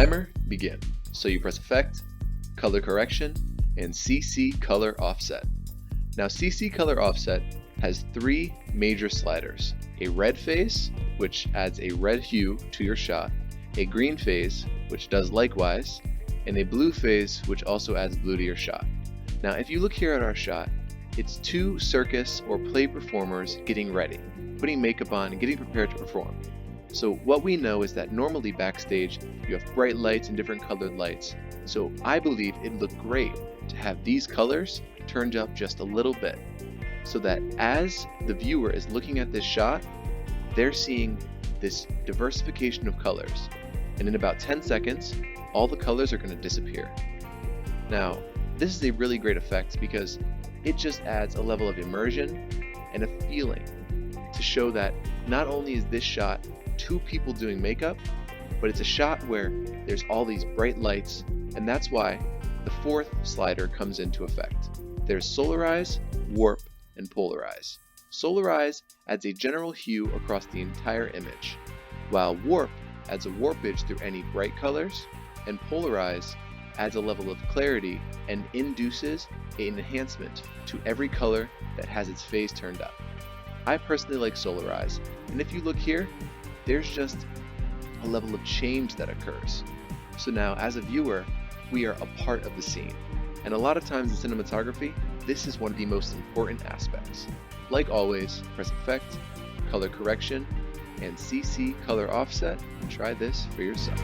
Timer, begin. So you press Effect, Color Correction, and CC Color Offset. Now CC Color Offset has three major sliders: a red phase, which adds a red hue to your shot, a green phase, which does likewise, and a blue phase, which also adds blue to your shot. Now if you look here at our shot, it's two circus or play performers getting ready, putting makeup on and getting prepared to perform. So what we know is that normally backstage you have bright lights and different colored lights. So I believe it'd look great to have these colors turned up just a little bit, so that as the viewer is looking at this shot, they're seeing this diversification of colors. And in about 10 seconds, all the colors are going to disappear. Now, this is a really great effect because it just adds a level of immersion and a feeling to show that not only is this shot two people doing makeup, but it's a shot where there's all these bright lights, and that's why the fourth slider comes into effect. There's Solarize, Warp, and Polarize. Solarize adds a general hue across the entire image, while Warp adds a warpage through any bright colors, and Polarize adds a level of clarity and induces an enhancement to every color that has its phase turned up. I personally like Solarize, and if you look here, there's just a level of change that occurs. So now, as a viewer, we are a part of the scene. And a lot of times in cinematography, this is one of the most important aspects. Like always, press Effect, Color Correction, and CC Color Offset, and try this for yourself.